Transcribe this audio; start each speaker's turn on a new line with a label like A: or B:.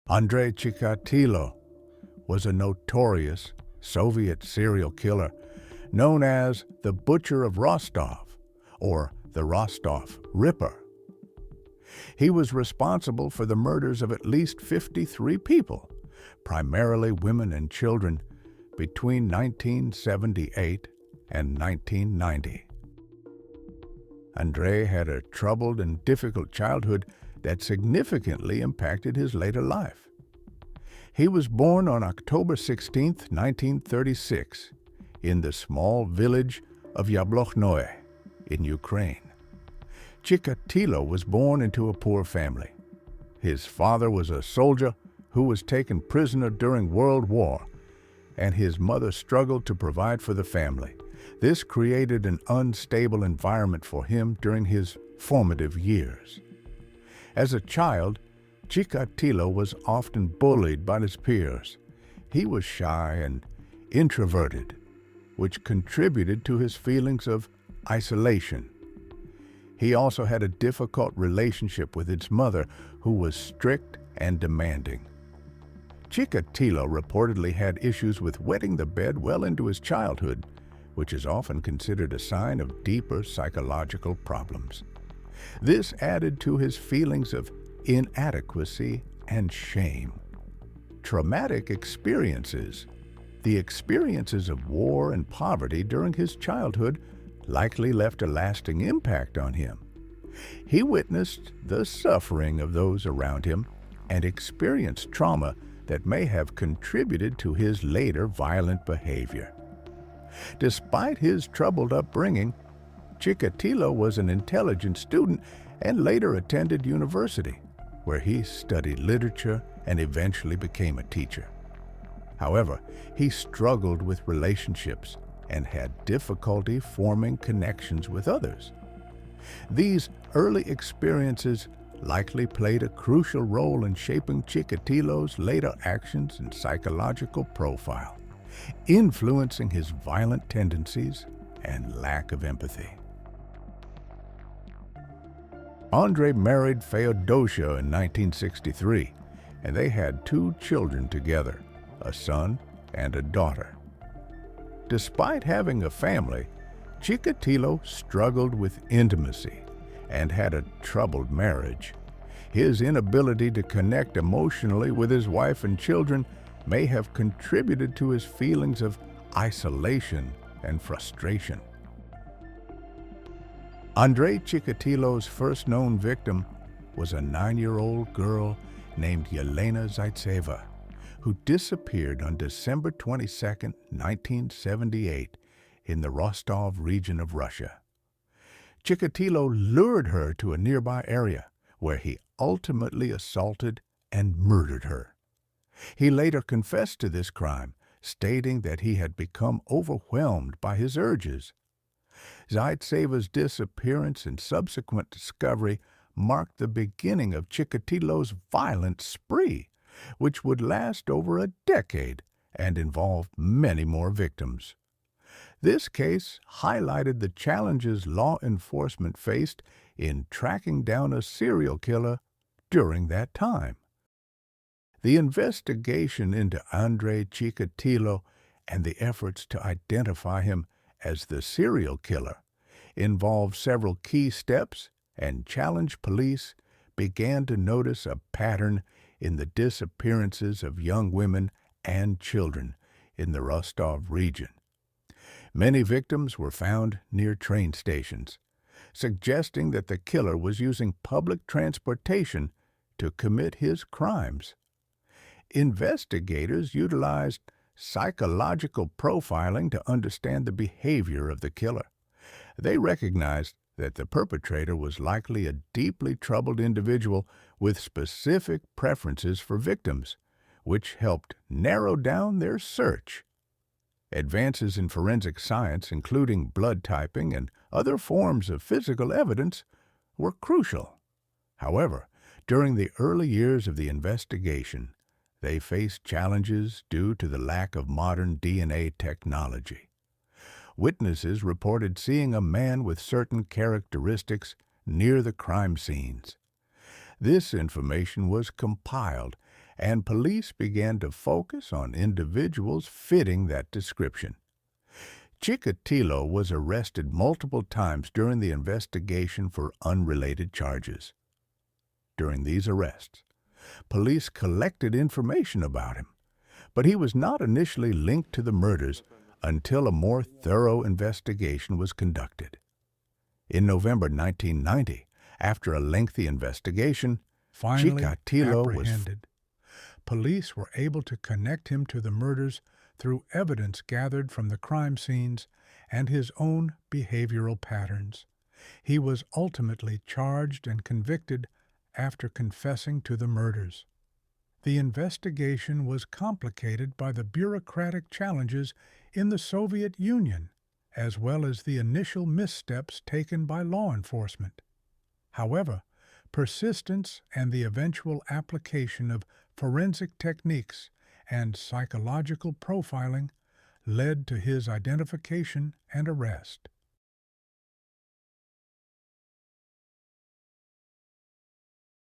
A: Andrey Chikatilo was a notorious Soviet serial killer known as the Butcher of Rostov, or the Rostov Ripper. He was responsible for the murders of at least 53 people, primarily women and children, between 1978 and 1990. Andrey had a troubled and difficult childhood that significantly impacted his later life. He was born on October 16, 1936, in the small village of Yabloknoye in Ukraine. Chikatilo was born into a poor family. His father was a soldier who was taken prisoner during World War, and his mother struggled to provide for the family. This created an unstable environment for him during his formative years. As a child, Chikatilo was often bullied by his peers. He was shy and introverted, which contributed to his feelings of isolation. He also had a difficult relationship with his mother, who was strict and demanding. Chikatilo reportedly had issues with wetting the bed well into his childhood, which is often considered a sign of deeper psychological problems. This added to his feelings of inadequacy and shame. Traumatic experiences, the experiences of war and poverty during his childhood, likely left a lasting impact on him. He witnessed the suffering of those around him and experienced trauma that may have contributed to his later violent behavior. Despite his troubled upbringing, Chikatilo was an intelligent student and later attended university, where he studied literature and eventually became a teacher. However, he struggled with relationships and had difficulty forming connections with others. These early experiences likely played a crucial role in shaping Chikatilo's later actions and psychological profile, influencing his violent tendencies and lack of empathy. Andrey married Feodosia in 1963, and they had 2 children together, a son and a daughter. Despite having a family, Chikatilo struggled with intimacy and had a troubled marriage. His inability to connect emotionally with his wife and children may have contributed to his feelings of isolation and frustration. Andrey Chikatilo's first known victim was a 9-year-old girl named Yelena Zaitseva, who disappeared on December 22, 1978, in the Rostov region of Russia. Chikatilo lured her to a nearby area, where he ultimately assaulted and murdered her. He later confessed to this crime, stating that he had become overwhelmed by his urges. Zaitseva's disappearance and subsequent discovery marked the beginning of Chikatilo's violent spree, which would last over a decade and involve many more victims. This case highlighted the challenges law enforcement faced in tracking down a serial killer during that time. The investigation into Andrey Chikatilo and the efforts to identify him as the serial killer involved several key steps, and challenged police began to notice a pattern in the disappearances of young women and children in the Rostov region. Many victims were found near train stations, suggesting that the killer was using public transportation to commit his crimes. Investigators utilized psychological profiling to understand the behavior of the killer. They recognized that the perpetrator was likely a deeply troubled individual with specific preferences for victims, which helped narrow down their search. Advances in forensic science, including blood typing and other forms of physical evidence, were crucial. However, during the early years of the investigation, they faced challenges due to the lack of modern DNA technology. Witnesses reported seeing a man with certain characteristics near the crime scenes. This information was compiled and police began to focus on individuals fitting that description. Chikatilo was arrested multiple times during the investigation for unrelated charges. During these arrests, police collected information about him, but he was not initially linked to the murders until a more thorough investigation was conducted. In November 1990, after a lengthy investigation,
B: Finally
A: Chikatilo was
B: apprehended. Police were able to connect him to the murders through evidence gathered from the crime scenes and his own behavioral patterns. He was ultimately charged and convicted after confessing to the murders. The investigation was complicated by the bureaucratic challenges in the Soviet Union, as well as the initial missteps taken by law enforcement. However, persistence and the eventual application of forensic techniques and psychological profiling led to his identification and arrest.